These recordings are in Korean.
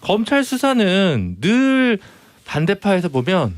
검찰 수사는 늘 반대파에서 보면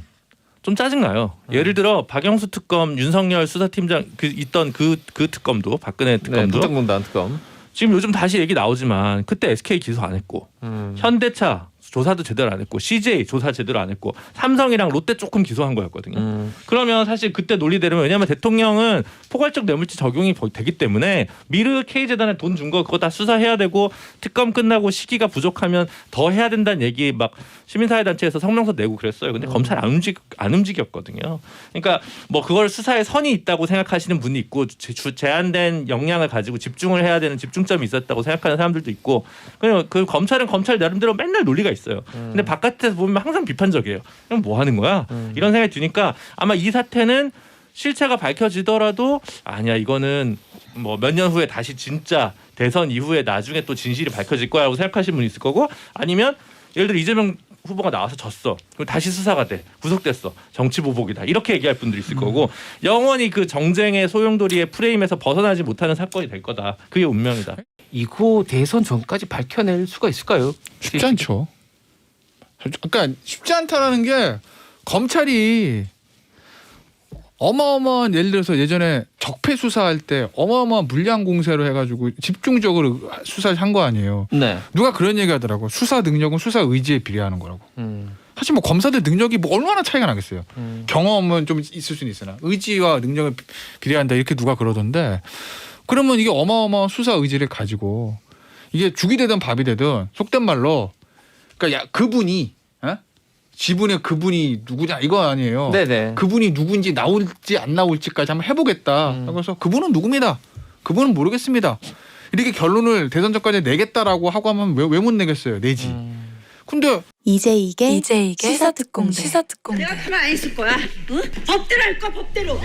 좀 짜증나요. 예를 들어 박영수 특검, 윤석열 수사팀장 있던 그 특검도 박근혜 특검도 부정농단 특검. 지금 요즘 다시 얘기 나오지만 그때 SK 기소 안 했고 현대차 조사도 제대로 안 했고 CJ 조사 제대로 안 했고 삼성이랑 롯데 조금 기소한 거였거든요. 그러면 사실 그때 논리대로 왜냐하면 대통령은 포괄적 뇌물죄 적용이 되기 때문에 미르 K재단에 돈 준 거 그거 다 수사해야 되고 특검 끝나고 시기가 부족하면 더 해야 된다는 얘기 막 시민사회단체에서 성명서 내고 그랬어요. 근데 검찰 안 움직였거든요. 그러니까 뭐 그걸 수사에 선이 있다고 생각하시는 분이 있고 제한된 역량을 가지고 집중을 해야 되는 집중점이 있었다고 생각하는 사람들도 있고 그냥 그 검찰은 검찰 나름대로 맨날 논리가 있어요. 근데 바깥에서 보면 항상 비판적이에요. 그럼 뭐 하는 거야? 이런 생각이 드니까 아마 이 사태는 실체가 밝혀지더라도 아니야 이거는 뭐 몇 년 후에 다시 진짜 대선 이후에 나중에 또 진실이 밝혀질 거라고 생각하시는 분이 있을 거고 아니면 예를 들어 이재명 후보가 나와서 졌어. 그럼 다시 수사가 돼. 구속됐어. 정치 보복이다. 이렇게 얘기할 분들이 있을 거고 영원히 그 정쟁의 소용돌이의 프레임에서 벗어나지 못하는 사건이 될 거다. 그게 운명이다. 이거 대선 전까지 밝혀낼 수가 있을까요? 쉽지 않죠. 그러니까 쉽지 않다라는 게 검찰이 어마어마한 예를 들어서 예전에 적폐 수사할 때 어마어마한 물량 공세로 해가지고 집중적으로 수사를 한 거 아니에요. 네. 누가 그런 얘기 하더라고. 수사 능력은 수사 의지에 비례하는 거라고. 사실 뭐 검사들 능력이 뭐 얼마나 차이가 나겠어요. 경험은 좀 있을 수는 있으나 의지와 능력을 비례한다 이렇게 누가 그러던데 그러면 이게 어마어마한 수사 의지를 가지고 이게 죽이 되든 밥이 되든 속된 말로 그러니까 그분이 지분의 그분이 누구냐 이거 아니에요. 네네. 그분이 누군지 나올지 안 나올지까지 한번 해보겠다. 그래서 그분은 누굽니다. 그분은 모르겠습니다. 이렇게 결론을 대선 전까지 내겠다라고 하고 하면 왜 못 내겠어요. 내지. 근데 이제 이게 시사특공대. 내가 가만 안 있을 거야. 응? 법대로 할 거야 법대로.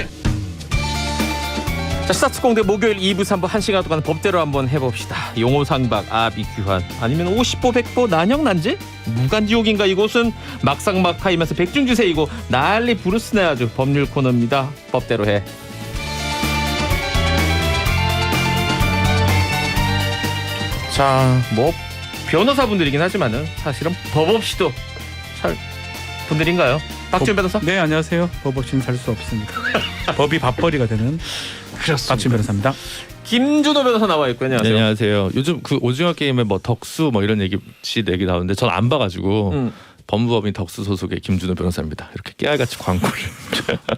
자, 시사특공대 목요일 2부 3부 1시간 동안 법대로 한번 해봅시다. 용호상박, 아비규환 아니면 50보 100보 난영난제? 무간지옥인가 이곳은 막상막하이면서 백중주세이고 난리 부르스네 아주 법률 코너입니다. 법대로 해. 자, 뭐 변호사분들이긴 하지만은 사실은 법 없이도 살 분들인가요? 박지원 변호사? 네, 안녕하세요. 법 없이는 살 수 없습니다. 법이 밥벌이가 되는 박지원 변호사입니다. 김준호 변호사 나와 있고 안녕하세요. 네, 안녕하세요. 요즘 그 오징어 게임에 뭐 덕수 뭐 이런 얘기 나오는데 전 안 봐가지고 법무법인 덕수 소속의 김준호 변호사입니다. 이렇게 깨알같이 광고를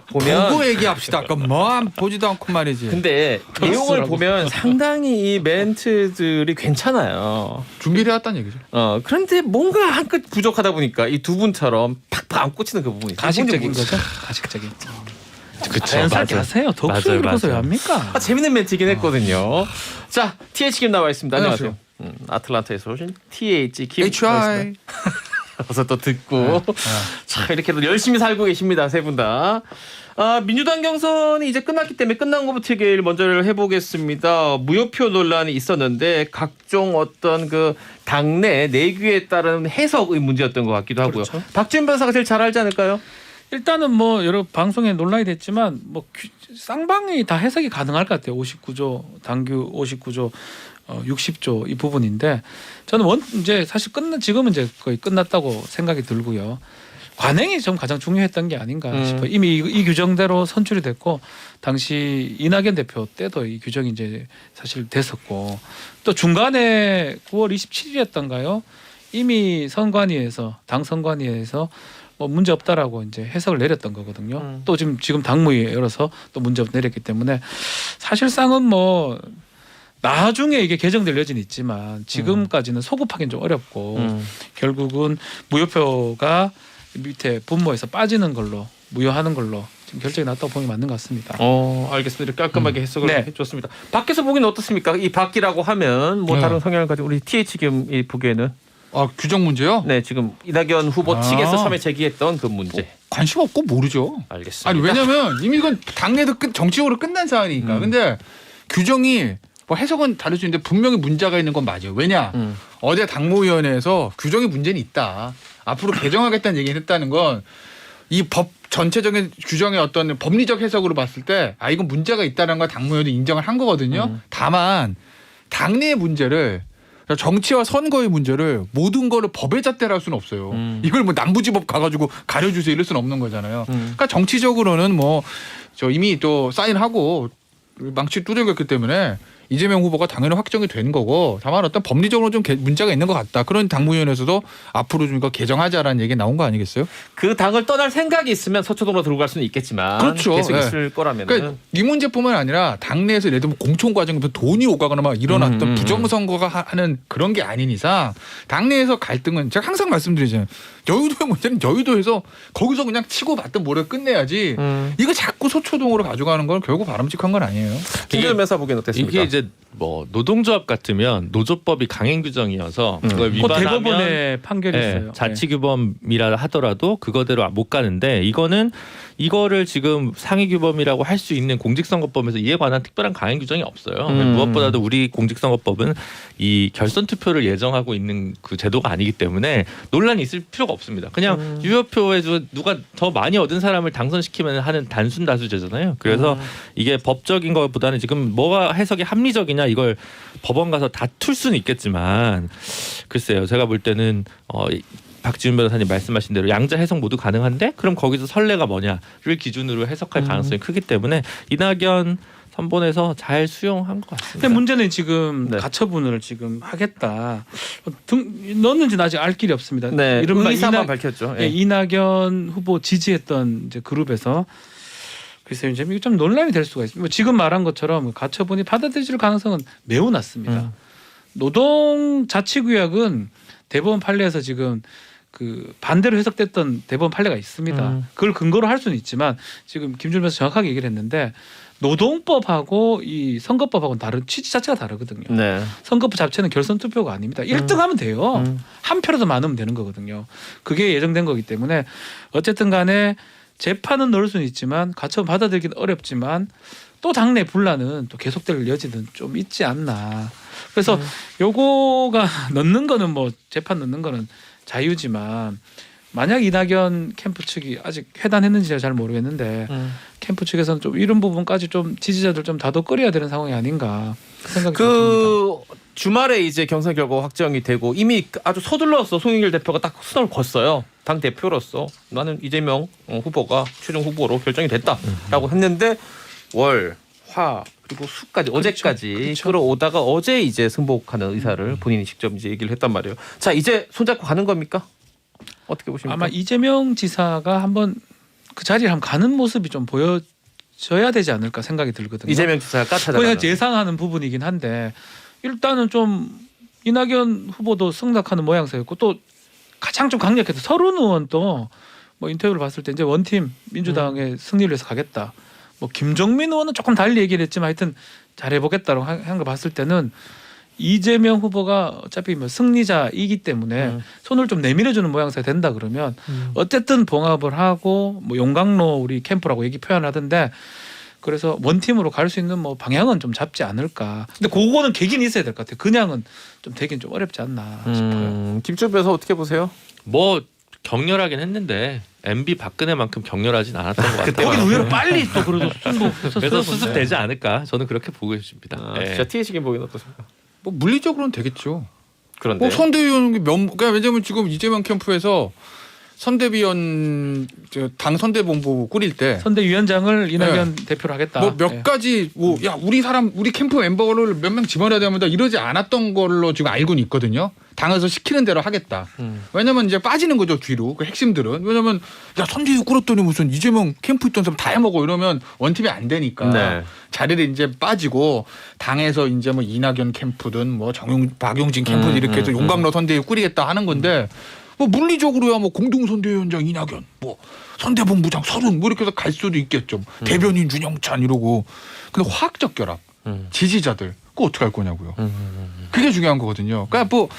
보면 그거 얘기합시다. 아까 뭐 보지도 않고 말이지. 근데 내용을 보면 상당히 이 멘트들이 괜찮아요. 준비를 해왔다는 얘기죠. 그런데 뭔가 한 끗 부족하다 보니까 이 두 분처럼 팍팍 안 꽂히는 그 부분이 가식적인 거죠? 가식적인. 그쵸, 자연스럽게 하세요. 덕수를 맞아요. 그래서 왜 합니까? 재밌는 멘트이긴 했거든요. 자, TH 김 나와 있습니다. 안녕하세요. 아틀란타에서 오신 TH 김 HI. 어서 또 듣고 자 이렇게 또 열심히 살고 계십니다. 세 분 다. 민주당 경선이 이제 끝났기 때문에 끝난 것부터 얘기를 먼저 해보겠습니다. 무효표 논란이 있었는데 각종 어떤 그 당내 내규에 따른 해석의 문제였던 것 같기도 하고요. 그렇죠. 박지원 변호사가 제일 잘 알지 않을까요? 일단은 뭐 여러 방송에 논란이 됐지만 뭐 쌍방이 다 해석이 가능할 것 같아요. 59조 당규 59조 60조 이 부분인데 저는 이제 사실 지금은 이제 거의 끝났다고 생각이 들고요. 관행이 좀 가장 중요했던 게 아닌가 싶어요. 이미 이 규정대로 선출이 됐고 당시 이낙연 대표 때도 이 규정이 이제 사실 됐었고 또 중간에 9월 27일이었던가요? 이미 당 선관위에서 뭐 문제 없다라고 이제 해석을 내렸던 거거든요. 또 지금 당무위에 열어서 또 문제 내렸기 때문에 사실상은 뭐 나중에 이게 개정될 여지는 있지만 지금까지는 소급하기는 좀 어렵고 결국은 무효표가 밑에 분모에서 빠지는 걸로 무효하는 걸로 지금 결정이 났다고 보는 게 맞는 것 같습니다. 알겠습니다. 깔끔하게 해석을 네. 해줬습니다. 밖에서 보기는 어떻습니까? 이 밖이라고 하면 뭐 다른 성향을 가지고 우리 TH 김이 보기에는 규정 문제요? 네 지금 이낙연 후보 측에서 처음에 제기했던 그 문제. 관심 없고 모르죠. 알겠습니다. 아니 왜냐면 이미 이건 당내도 정치적으로 끝난 사안이니까. 근데 규정이 뭐 해석은 다를 수 있는데 분명히 문제가 있는 건 맞아요. 왜냐? 어제 당무위원회에서 규정에 문제는 있다. 앞으로 개정하겠다는 얘기를 했다는 건 이 법 전체적인 규정의 어떤 법리적 해석으로 봤을 때 이건 문제가 있다는 걸 당무위원회도 인정을 한 거거든요. 다만 당내의 문제를 정치와 선거의 문제를 모든 거를 법의 잣대로 할 수는 없어요. 이걸 뭐 남부지법 가가지고 가려주세요 이럴 수는 없는 거잖아요. 그러니까 정치적으로는 뭐 저 이미 또 사인하고 망치 두들겼기 때문에 이재명 후보가 당연히 확정이 된 거고 다만 어떤 법리적으로 좀 문제가 있는 것 같다. 그런 당무위원회에서도 앞으로 좀 이거 개정하자라는 얘기 나온 거 아니겠어요? 그 당을 떠날 생각이 있으면 서초동으로 들고 갈 수는 있겠지만 그렇죠. 계속 네. 있을 거라면 그러니까 이 문제뿐만 아니라 당내에서 예를 들면 공천 과정에서 돈이 오가거나 막 일어났던 부정선거가 하는 그런 게 아닌 이상 당내에서 갈등은 제가 항상 말씀드리잖아요. 여의도의 문제는 여의도에서 거기서 그냥 치고 받든 뭐를 끝내야지 이거 자꾸 서초동으로 가져가는 건 결국 바람직한 건 아니에요. 김준호 변호사 보기엔 어땠습니까? 이게 이제 뭐 노동조합 같으면 노조법이 강행 규정이어서 그걸 그 위반하면 대법원의 판결이 있어요. 자치규범이라 하더라도 그거대로 못 가는데 이거를 지금 상위규범이라고 할 수 있는 공직선거법에서 이에 관한 특별한 강행 규정이 없어요. 무엇보다도 우리 공직선거법은 이 결선 투표를 예정하고 있는 그 제도가 아니기 때문에 논란이 있을 필요가 없습니다. 그냥 유효표에서 누가 더 많이 얻은 사람을 당선시키면 하는 단순 다수제잖아요. 그래서 이게 법적인 것보다는 지금 뭐가 해석이 합리적이냐 이걸 법원 가서 다툴 수는 있겠지만 글쎄요. 제가 볼 때는 박지훈 변호사님 말씀하신 대로 양자 해석 모두 가능한데 그럼 거기서 선례가 뭐냐를 기준으로 해석할 가능성이 크기 때문에 이낙연 선본에서 잘 수용한 것 같습니다. 근데 문제는 지금 네. 가처분을 지금 하겠다. 넣었는지는 아직 알 길이 없습니다. 네, 이른바 의사만 밝혔죠. 예. 이낙연 후보 지지했던 이제 그룹에서 글쎄요, 이제 이게 좀 논란이 될 수가 있습니다. 지금 말한 것처럼 가처분이 받아들일 가능성은 매우 낮습니다. 노동 자치구역은 대법원 판례에서 지금 그 반대로 해석됐던 대법원 판례가 있습니다. 그걸 근거로 할 수는 있지만 지금 김준호 변호사 정확하게 얘기를 했는데 노동법하고 이 선거법하고는 다른 취지 자체가 다르거든요. 네. 선거법 자체는 결선 투표가 아닙니다. 1등하면 돼요. 한 표라도 많으면 되는 거거든요. 그게 예정된 거기 때문에 어쨌든 간에 재판은 넣을 수는 있지만 가처분 받아들이기는 어렵지만 또 당내 분란은 또 계속될 여지는 좀 있지 않나. 그래서 요거가 넣는 거는 뭐 재판 넣는 거는 자유지만 만약 이낙연 캠프 측이 아직 회단했는지 제가 잘 모르겠는데 캠프 측에서는 좀 이런 부분까지 좀 지지자들 좀 다독거려야 되는 상황이 아닌가 생각이 듭니다. 그 주말에 이제 경선 결과 확정이 되고 이미 아주 서둘러서 송영길 대표가 딱 수단을 걷어요. 당 대표로서 나는 이재명 후보가 최종 후보로 결정이 됐다라고 했는데 월, 화 그리고 수까지 어제까지 끌어오다가 어제 이제 승복하는 의사를 본인이 직접 이제 얘기를 했단 말이에요. 자 이제 손잡고 가는 겁니까? 어떻게 보십니까? 아마 이재명 지사가 한번 그 자리에 한번 가는 모습이 좀 보여져야 되지 않을까 생각이 들거든요. 이재명 지사가 그냥 찾아가는. 예상하는 부분이긴 한데 일단은 좀 이낙연 후보도 승낙하는 모양새였고 또 가장 좀 강력해서 서른 의원도 뭐 인터뷰를 봤을 때 이제 원팀 민주당의 승리를 위해서 가겠다. 뭐 김종민 의원은 조금 달리 얘기를 했지만 하여튼 잘해보겠다라고 한 거 봤을 때는 이재명 후보가 어차피 뭐 승리자이기 때문에 손을 좀 내밀어주는 모양새가 된다 그러면 어쨌든 봉합을 하고 뭐 용광로 우리 캠프라고 얘기 표현하던데 그래서 원팀으로 갈 수 있는 뭐 방향은 좀 잡지 않을까. 근데 그거는 계기는 있어야 될 것 같아요. 그냥은 좀 되긴 좀 어렵지 않나 싶어요. 김준호 변호사 어떻게 보세요? 뭐 격렬하긴 했는데 MB 박근혜만큼 격렬하진 않았던 것 같아요. 거긴 의외로 빨리 또 그래도 승복했었어요. 그래서 수습되지 않을까 저는 그렇게 보고 있습니다. 네. 진짜 THG 보기는 어떻습니까? 뭐 물리적으로는 되겠죠. 그런데 뭐 선대위원 그러니까 왜냐면 지금 이재명 캠프에서 선대위원 당 선대본부 꾸릴 때 선대위원장을 이낙연 대표로 하겠다. 뭐 몇 예. 가지 뭐 야 우리 캠프 멤버를 몇 명 집어넣어야 됩니다 이러지 않았던 걸로 지금 알고는 있거든요. 당에서 시키는 대로 하겠다. 왜냐면 이제 빠지는 거죠 뒤로 그 핵심들은. 왜냐면 야 선대위 꾸렸더니 무슨 이재명 캠프 있던 사람 다 해먹어 이러면 원팀이 안 되니까 네. 자리를 이제 빠지고 당에서 이제 뭐 이낙연 캠프든 뭐 박용진 캠프든 이렇게 해서 용광로 선대위 꾸리겠다 하는 건데 뭐 물리적으로야 뭐 공동선대위원장 이낙연 뭐 선대본부장 서른 뭐 이렇게 해서 갈 수도 있겠죠. 대변인 윤영찬 이러고. 근데 화학적 결합 지지자들 그거 어떻게 할 거냐고요. 그게 중요한 거거든요. 그러니까 뭐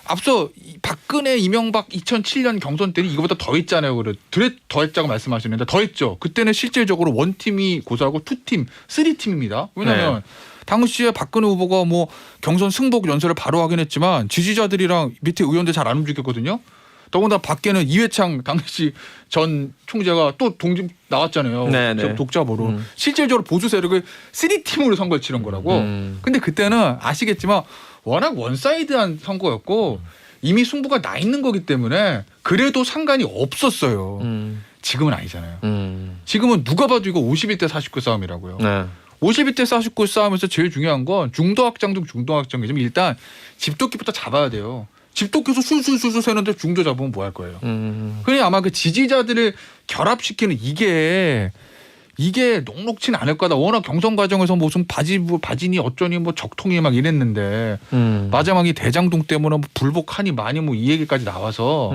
앞서 박근혜 이명박 2007년 경선 때는 이거보다 더 했잖아요. 그래 더 했자고 말씀하시는데 더 했죠. 그때는 실질적으로 원팀이 고사하고 투팀, 쓰리팀입니다. 왜냐하면 당시에 박근혜 후보가 뭐 경선 승복 연설을 바로 하긴 했지만 지지자들이랑 밑에 의원들 잘 안 움직였거든요. 더군다나 밖에는 이회창 당시 전 총재가 또 동집 나왔잖아요. 네네. 독자보로. 실질적으로 보수 세력을 3팀으로 선거를 치른 거라고. 근데 그때는 아시겠지만 워낙 원사이드한 선거였고 이미 승부가 나 있는 거기 때문에 그래도 상관이 없었어요. 지금은 아니잖아요. 지금은 누가 봐도 이거 51대 49 싸움이라고요. 네. 51대 49 싸움에서 제일 중요한 건 중도 확장 중 중도 확장이지만 일단 집도끼부터 잡아야 돼요. 집도끼에서 술술술술 새는데 중도 잡으면 뭐 할 거예요. 그냥 아마 그 지지자들을 결합시키는 이게 녹록치는 않을 거다. 워낙 경선 과정에서 무슨 바지니 어쩌니 뭐 적통이 막 이랬는데 마지막에 대장동 때문에 뭐 불복하니 많이 뭐 이 얘기까지 나와서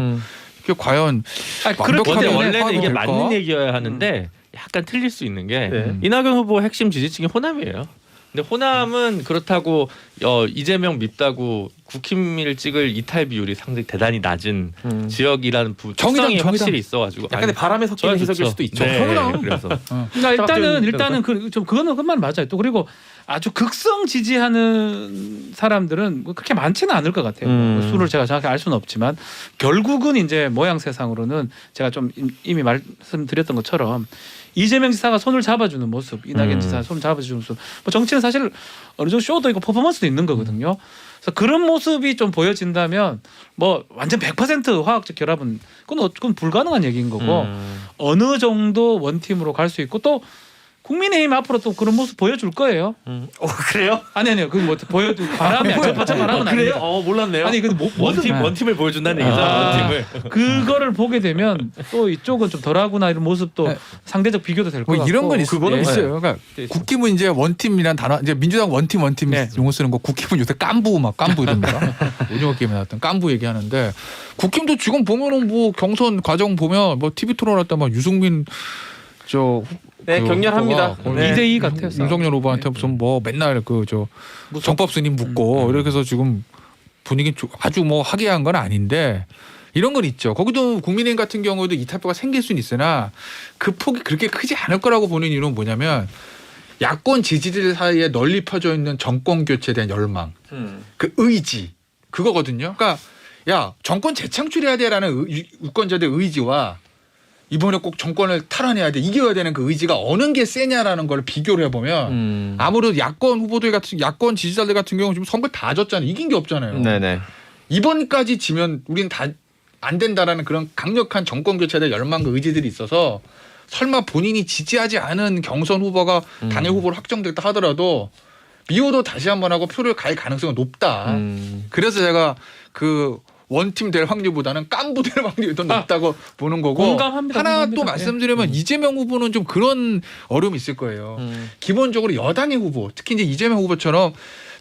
이게 과연 근데 완벽하게 원래는 이게 될까? 맞는 얘기여야 하는데 약간 틀릴 수 있는 게 네. 이낙연 후보 핵심 지지층이 호남이에요. 근데 호남은 그렇다고 이재명 밉다고 국힘을 찍을 이탈 비율이 상당히 대단히 낮은 지역이라는 특성이 정의당. 확실히 있어가지고 약간의 바람에 섞이는 해석일 수도 있죠. 네, 정의당. 그래서 그러니까 일단은 일단은 그거는 그만 맞아요. 또 그리고 아주 극성 지지하는 사람들은 그렇게 많지는 않을 것 같아요. 뭐 수를 제가 정확히 알 수는 없지만 결국은 이제 모양새상으로는 제가 좀 이미 말씀드렸던 것처럼 이재명 지사가 손을 잡아주는 모습, 이낙연 지사가 손을 잡아주는 모습. 뭐 정치는 사실 어느 정도 쇼도 있고 퍼포먼스도 있는 거거든요. 그래서 그런 모습이 좀 보여진다면 뭐 완전 100% 화학적 결합은 그건 불가능한 얘기인 거고 어느 정도 원팀으로 갈 수 있고 또 국민의힘 앞으로 또 그런 모습 보여줄 거예요. 그래요? 아니요, 그거 뭐 보여줄 바람이 바람은 그래요? 아닙니다. 몰랐네요. 아니 근데 원팀을 보여준다는 얘기죠. 원팀을. 그거를 보게 되면 또 이쪽은 좀 덜하구나 이런 모습도 상대적 비교도 될 것 뭐 같고 이런 건 그거는 있어요. 그러니까 국힘은 이제 원팀이란 단어, 이제 민주당 원팀 네. 용어 쓰는 거, 국힘은 요새 깐부 이럽니다. 오징어 게임에 나왔던 깐부 얘기하는데 국힘도 지금 보면은 뭐 경선 과정 보면 뭐 TV 토론할 때 막 유승민 네, 격렬합니다. 네. 2대2 같아요. 윤석열 후보한테 무슨 뭐 맨날 정법 스님 묻고 이렇게 해서 지금 분위기 아주 뭐 화기애애한 건 아닌데 이런 건 있죠. 거기도 국민의힘 같은 경우에도 이탈표가 생길 수는 있으나 그 폭이 그렇게 크지 않을 거라고 보는 이유는 뭐냐면 야권 지지들 사이에 널리 퍼져 있는 정권 교체에 대한 열망, 그 의지 그거거든요. 그러니까 야 정권 재창출해야 돼라는 유권자들의 의지와 이번에 꼭 정권을 탈환해야 돼, 이겨야 되는 그 의지가 어느 게 세냐라는 걸 비교를 해보면 아무래도 야권 후보들 같은 야권 지지자들 같은 경우 지금 선거 다 졌잖아요. 이긴 게 없잖아요. 네네. 이번까지 지면 우리는 다 안 된다라는 그런 강력한 정권 교체에 대한 열망과 의지들이 있어서 설마 본인이 지지하지 않은 경선 후보가 당의 후보로 확정됐다 하더라도 미호도 다시 한번 하고 표를 갈 가능성은 높다. 그래서 제가 그 원팀 될 확률보다는 깐부 될 확률이 더 높다고 보는 거고. 공감합니다. 하나 공감합니다. 또 말씀드리면 이재명 후보는 좀 그런 어려움이 있을 거예요. 기본적으로 여당의 후보, 특히 이제 이재명 후보처럼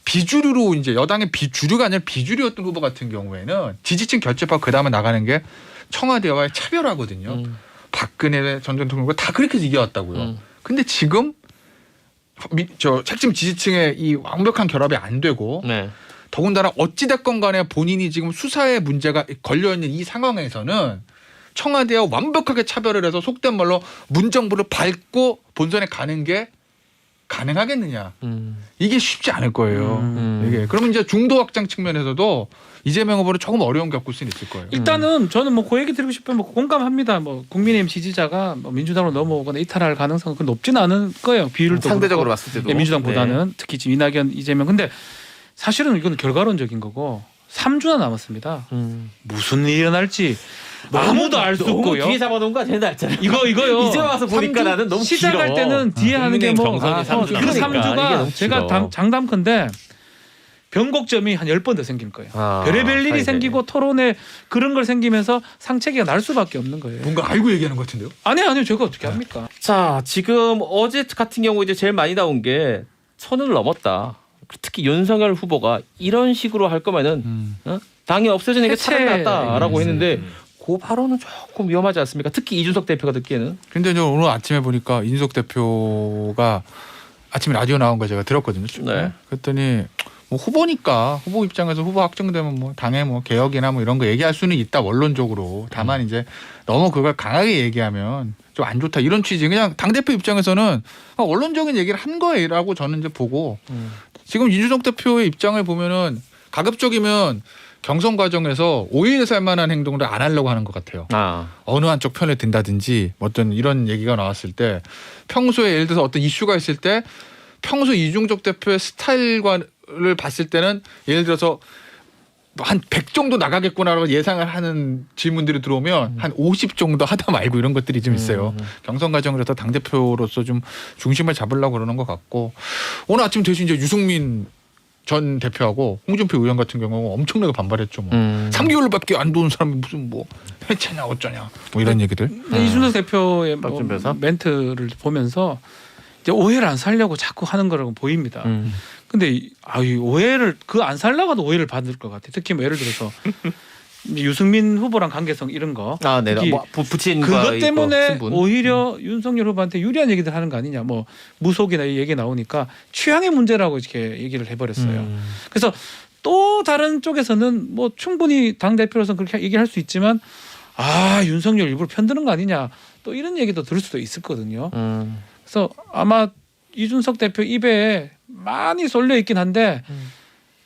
비주류로 이제 여당의 비주류가 아니라 비주류였던 후보 같은 경우에는 지지층 결집하고 그 다음에 나가는 게 청와대와의 차별화거든요. 박근혜 전 대통령과 다 그렇게 이겨왔다고요. 근데 지금 핵심 지지층의 이 완벽한 결합이 안 되고 네. 더군다나 어찌됐건 간에 본인이 지금 수사에 문제가 걸려있는 이 상황에서는 청와대와 완벽하게 차별을 해서 속된 말로 문정부를 밟고 본선에 가는 게 가능하겠느냐. 이게 쉽지 않을 거예요. 이게. 그러면 이제 중도 확장 측면에서도 이재명 후보는 조금 어려움 겪을 수는 있을 거예요. 일단은 저는 뭐 그 얘기 드리고 싶으면 뭐 공감합니다. 뭐 국민의힘 지지자가 뭐 민주당으로 넘어오거나 이탈할 가능성은 높지는 않은 거예요. 비율도 상대적으로 그렇고. 봤을 때도. 네, 민주당보다는 특히 지금 이낙연, 이재명. 근데 사실은 이건 결과론적인 거고 3주나 남았습니다. 무슨 일이 일어날지 아무도 알 수 없고요. 뒤에 잡아놓은 거 아니야, 날짜를. 이거요. 이제 와서 보니까 나는 너무 시작할 길어. 때는 뒤에 하는 게 뭐 경선이 3주 그 남았으니까. 이게 3주가 너무 제가 길어. 장담컨대 변곡점이 한 10번 더 생길 거예요. 별의별 일이 사이에. 생기고 토론에 그런 걸 생기면서 상체기가 날 수밖에 없는 거예요. 뭔가 알고 얘기하는 것 같은데요? 아니요. 제가 어떻게 합니까? 자, 지금 어제 같은 경우 이제 제일 많이 나온 게 선을 넘었다. 특히 윤석열 후보가 이런 식으로 할 거면은 당이 없어지는 게 해체. 차라리 낫다라고 했는데 그 발언은 조금 위험하지 않습니까? 특히 이준석 대표가 듣기에는. 근데 저 오늘 아침에 보니까 이준석 대표가 아침에 라디오 나온 거 제가 들었거든요. 네. 그랬더니 뭐 후보니까 후보 입장에서 후보 확정되면 뭐 당의 뭐 개혁이나 뭐 이런 거 얘기할 수는 있다 원론적으로. 다만 이제 너무 그걸 강하게 얘기하면 좀 안 좋다 이런 취지. 그냥 당 대표 입장에서는 원론적인 얘기를 한 거라고 저는 이제 보고 지금 이준석 대표의 입장을 보면은 가급적이면 경선 과정에서 오해를 살 만한 행동을 안 하려고 하는 것 같아요. 어느 한쪽 편에 든다든지 어떤 이런 얘기가 나왔을 때 평소에 예를 들어서 어떤 이슈가 있을 때 평소 이준석 대표의 스타일과 투표를 봤을 때는 예를 들어서 한 100 정도 나가겠구나라고 예상을 하는 질문들이 들어오면 한 50 정도 하다 말고 이런 것들이 좀 있어요. 경선 과정에서 당대표로서 좀 중심을 잡으려고 그러는 것 같고 오늘 아침 대신 이제 유승민 전 대표하고 홍준표 의원 같은 경우는 엄청나게 반발했죠. 뭐 3개월밖에 안 도는 사람이 무슨 뭐 해체냐 어쩌냐 뭐 이런 얘기들. 근데 이준석 대표의 뭐 박준 변호사? 멘트를 보면서 이제 오해를 안 살려고 자꾸 하는 거라고 보입니다. 근데 이 오해를 그 안 살려고도 오해를 받을 것 같아. 특히 뭐 예를 들어서 이제 유승민 후보랑 관계성 이런 거. 아, 네. 특히 뭐 부친과 그것 때문에 친분. 오히려 윤석열 후보한테 유리한 얘기들 하는 거 아니냐. 뭐 무속이나 이 얘기 나오니까 취향의 문제라고 이렇게 얘기를 해버렸어요. 그래서 또 다른 쪽에서는 뭐 충분히 당 대표로서 그렇게 얘기할 수 있지만 윤석열 일부러 편드는 거 아니냐. 또 이런 얘기도 들을 수도 있었거든요. 그래서 아마 이준석 대표 입에 많이 쏠려 있긴 한데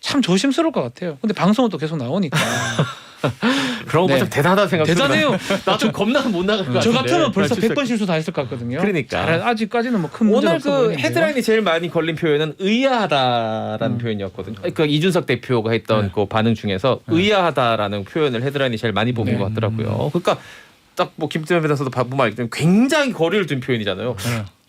참 조심스러울 것 같아요. 근데 방송은 또 계속 나오니까. 그런 거 네. 좀 대단하다 생각. 대단해요. 나좀 겁나서 못 나갈 것 같은데. 저 같으면 벌써 실수. 100번 실수 다 했을 것 같거든요. 그러니까. 아직까지는 뭐 큰 문제 오늘 없어 그 보이는데요. 헤드라인이 제일 많이 걸린 표현은 의아하다라는 표현이었거든요. 그 이준석 대표가 했던 그 반응 중에서 의아하다라는 표현을 헤드라인이 제일 많이 뽑은 것 같더라고요. 그러니까 딱 뭐 김태현 변호사도 보면 알겠지만 굉장히 거리를 둔 표현이잖아요.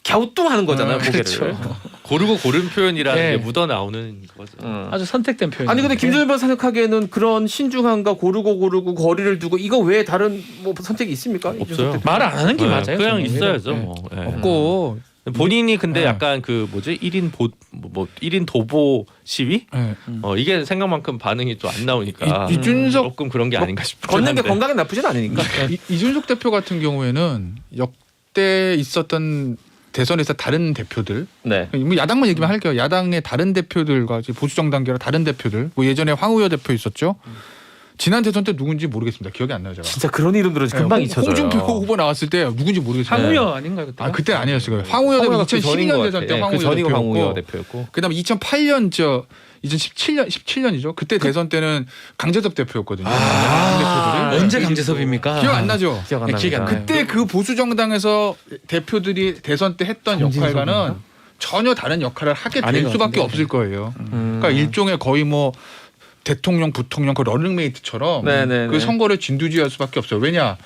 갸우뚱하는 거잖아요, 고개를. 그렇죠. 고르고 고른 표현이라는 네. 게 묻어 나오는 거죠. 아주 선택된 표현. 아니 근데 김준일 변호사 생각하기에는 그런 신중함과 고르고 거리를 두고 이거 외에 다른 뭐 선택이 있습니까? 없어요. 말 안 하는 게 맞아요. 그냥 저는. 있어야죠. 네. 뭐. 네. 없고 본인이 근데 네. 약간 그 뭐지 1인 도보 시위? 네. 이게 생각만큼 반응이 또 안 나오니까 이준석 조금 그런 게 아닌가 싶어요. 걷는 게 건강에 나쁘진 않으니까. 이준석 대표 같은 경우에는 역대 있었던 대선에서 다른 대표들, 네. 뭐 야당만 얘기만 할게요. 야당의 다른 대표들과 보수 정당계로 다른 대표들, 뭐 예전에 황우여 대표 있었죠. 지난 대선 때 누군지 모르겠습니다. 기억이 안 나요, 제가. 진짜 그런 이름들은 금방 네, 잊혀져요. 홍준표 후보 나왔을 때 누군지 모르겠어요. 황우여 아닌가요 그때? 그때 아니었을 거예요. 황우여 대표 황우여가 그 전인 것 2012년 같아. 대선 때 네, 그 황우여 전이고 황우여 대표였고, 대표였고. 그다음에 2008년 17년이죠. 그때 대선 때는 강재섭 대표였거든요. 당 대표들이. 언제 강재섭입니까? 기억 안 나죠? 기억 안 네, 기억이 안 납니다. 나요. 그때 그 보수 정당에서 대표들이 대선 때 했던 역할과는 전혀 다른 역할을 하게 아닌 될 것 수밖에 같은데. 없을 거예요. 그러니까 일종의 거의 뭐 대통령, 부통령 그 러닝메이트처럼 네네네. 그 선거를 진두지휘할 수밖에 없어요. 왜냐?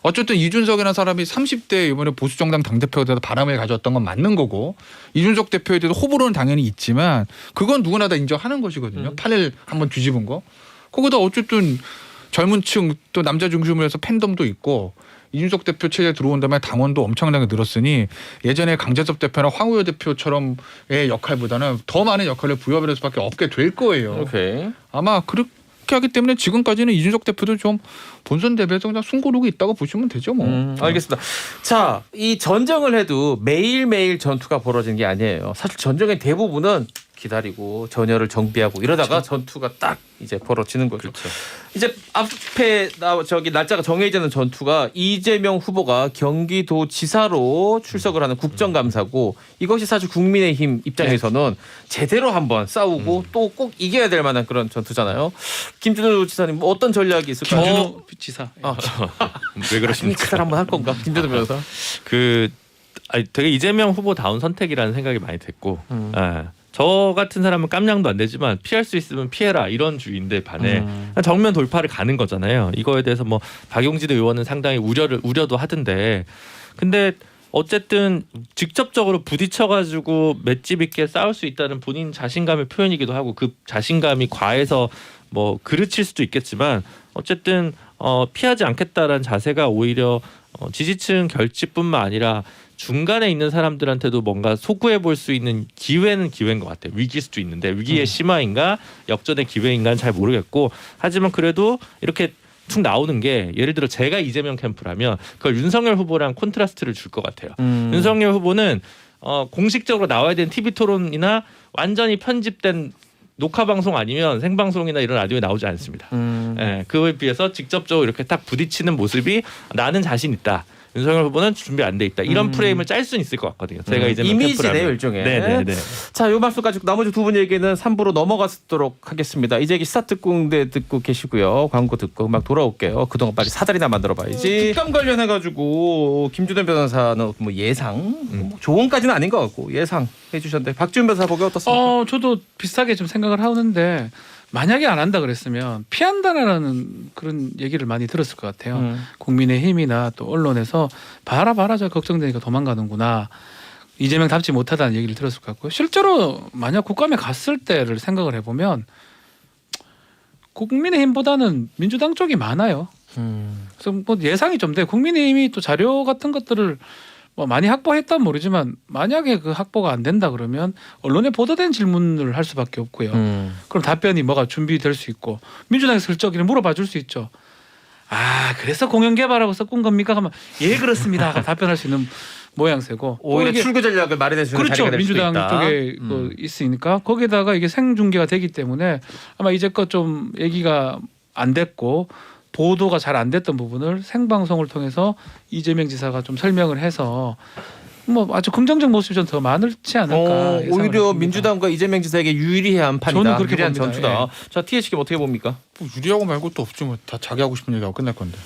어쨌든 이준석이라는 사람이 30대 이번에 보수정당 당대표에 대해서 바람을 가져왔던 건 맞는 거고 이준석 대표에 대해서 호불호는 당연히 있지만 그건 누구나 다 인정하는 것이거든요. 판을 한번 뒤집은 거. 거기다 어쨌든 젊은 층 또 남자 중심으로 해서 팬덤도 있고 이준석 대표 체제에 들어온다면 당원도 엄청나게 늘었으니 예전에 강재섭 대표나 황우여 대표처럼의 역할보다는 더 많은 역할을 부여할 수밖에 없게 될 거예요. 오케이. 아마 그렇게 하기 때문에 지금까지는 이준석 대표도 좀 본선 대비해서 그냥 숨고르고 있다고 보시면 되죠 뭐. 알겠습니다. 자, 이 전쟁을 해도 매일매일 전투가 벌어지는 게 아니에요. 사실 전쟁의 대부분은 기다리고 전열을 정비하고 이러다가 전투가 딱 이제 벌어지는 거죠. 이제 앞에 날짜가 정해져 있는 전투가 이재명 후보가 경기도지사로 출석을 하는 국정감사고 이것이 사실 국민의힘 입장에서는 제대로 한번 싸우고 또 꼭 이겨야 될 만한 그런 전투잖아요. 김준호 지사님 뭐 어떤 전략이 있을까요? 김준호 지사. 왜 그러십니까? 그 사람 한번 할 건가? 김준호 변호사. 되게 이재명 후보다운 선택이라는 생각이 많이 됐고 저 같은 사람은 깜냥도 안 되지만 피할 수 있으면 피해라 이런 주의인데 반해 정면 돌파를 가는 거잖아요. 이거에 대해서 뭐 박용진 의원은 상당히 우려도 하던데 근데 어쨌든 직접적으로 부딪혀가지고 맷집 있게 싸울 수 있다는 본인 자신감의 표현이기도 하고 그 자신감이 과해서 뭐 그르칠 수도 있겠지만 어쨌든 피하지 않겠다라는 자세가 오히려 지지층 결집뿐만 아니라 중간에 있는 사람들한테도 뭔가 소구해 볼 수 있는 기회는 기회인 것 같아요. 위기일 수도 있는데 위기의 심화인가 역전의 기회인가는 잘 모르겠고 하지만 그래도 이렇게 툭 나오는 게 예를 들어 제가 이재명 캠프라면 그걸 윤석열 후보랑 콘트라스트를 줄 것 같아요. 윤석열 후보는 공식적으로 나와야 되는 TV 토론이나 완전히 편집된 녹화 방송 아니면 생방송이나 이런 라디오에 나오지 않습니다. 그거에 비해서 직접적으로 이렇게 딱 부딪히는 모습이 나는 자신 있다. 윤석열 후보는 준비 안 돼 있다. 이런 프레임을 짤 수는 있을 것 같거든요. 제가 이제 이미지네요, 일종의. 네네네. 자, 요 말씀 가지고 나머지 두 분 얘기는 3부로 넘어가도록 하겠습니다. 이제 시사특공대 듣고 계시고요. 광고 듣고 음악 돌아올게요. 그동안 빨리 사다리나 만들어봐야지. 특감 관련해가지고 김준현 변호사는 뭐 예상, 뭐 조언까지는 아닌 것 같고 예상 해주셨는데 박지훈 변호사 보기 어떻습니까? 저도 비슷하게 좀 생각을 하는데 만약에 안 한다 그랬으면 피한다라는 그런 얘기를 많이 들었을 것 같아요. 국민의힘이나 또 언론에서 봐라 저 걱정되니까 도망가는구나. 이재명 닮지 못하다는 얘기를 들었을 것 같고요. 실제로 만약 국감에 갔을 때를 생각을 해보면 국민의힘보다는 민주당 쪽이 많아요. 그래서 뭐 예상이 좀 돼. 국민의힘이 또 자료 같은 것들을 뭐 많이 확보했단 모르지만 만약에 그 확보가 안 된다 그러면 언론에 보도된 질문을 할 수밖에 없고요. 그럼 답변이 뭐가 준비될 수 있고 민주당에서 슬쩍 이렇게 물어봐 줄 수 있죠. 아 그래서 공영 개발하고 섞은 겁니까? 하면 예 그렇습니다. 하고 답변할 수 있는 모양새고 오히려 이게 출구 전략을 마련해 주는 그렇죠. 자리가 될 수도 민주당 있다. 쪽에 있으니까 거기다가 이게 생중계가 되기 때문에 아마 이제껏 좀 얘기가 안 됐고 보도가 잘 안 됐던 부분을 생방송을 통해서 이재명 지사가 좀 설명을 해서 뭐 아주 긍정적 모습이 좀 더 많을지 않을까. 예상을 오히려 해봅니다. 민주당과 이재명 지사에게 유리한 판이다. 저는 그렇게 유리한 봅니다. 전투다. 자, THK 어떻게 봅니까? 뭐 유리하고 말고 또 없지 뭐 다 자기 하고 싶은 얘기하고 끝날 건데.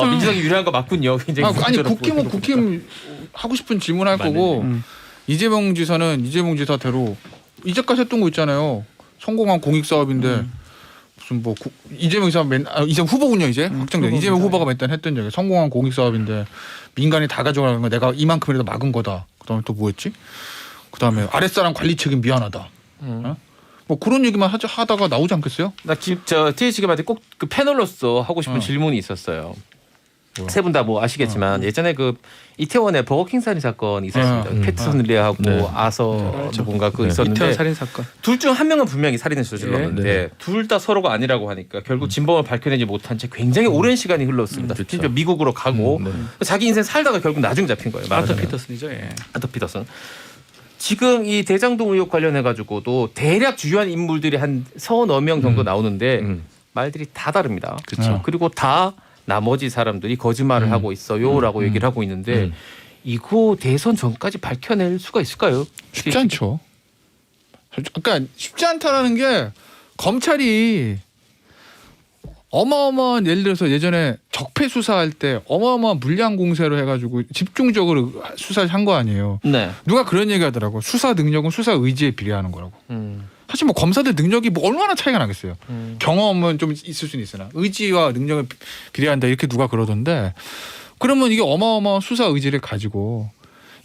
민주당이 유리한 거 맞군요. 굉장히 아니 문제로 국힘은 보이고 국힘 하고 싶은 질문할 거고 이재명 지사는 이재명 지사대로 이제까지 했던 거 있잖아요. 성공한 공익 사업인데 무슨 뭐 이재명 지사 이재명 후보군요 이제 확정돼. 이재명 후보가 맨날 했던 얘기 성공한 공익 사업인데 민간이 다 가져가는 거 내가 이만큼이라도 막은 거다. 그다음에 또 뭐였지? 그다음에 아랫사람 관리 책임 미안하다. 어? 뭐 그런 얘기만 하다가 나오지 않겠어요? 저 THK한테 꼭 그 패널로서 하고 싶은 질문이 있었어요. 세 분 다 뭐 아시겠지만 예전에 그 이태원에 버거킹 살인 사건이 있었습니다. 패트슨 리하고 아서 누군가 그 이태원 있었는데 살인 사건. 둘 중 한 명은 분명히 살인을 저질렀는데 둘 다 서로가 아니라고 하니까 결국 진범을 밝혀내지 못한 채 굉장히 오랜 시간이 흘렀습니다. 심지어 미국으로 가고 자기 인생 살다가 결국 나중에 잡힌 거예요. 아터 말하자면. 피터슨이죠. 예. 아터 피터슨. 지금 이 대장동 의혹 관련해 가지고도 대략 주요한 인물들이 한 서너 명 정도 나오는데 말들이 다 다릅니다. 그쵸. 그리고 다 나머지 사람들이 거짓말을 하고 있어요라고 얘기를 하고 있는데 이거 대선 전까지 밝혀낼 수가 있을까요? 쉽지 않죠. 그러니까 쉽지 않다라는 게 검찰이 어마어마한 예를 들어서 예전에 적폐 수사할 때 어마어마한 물량 공세로 해가지고 집중적으로 수사를 한 거 아니에요. 네. 누가 그런 얘기 하더라고. 수사 능력은 수사 의지에 비례하는 거라고. 사실 뭐 검사들 능력이 뭐 얼마나 차이가 나겠어요. 경험은 좀 있을 수는 있으나 의지와 능력을 비례한다 이렇게 누가 그러던데 그러면 이게 어마어마한 수사 의지를 가지고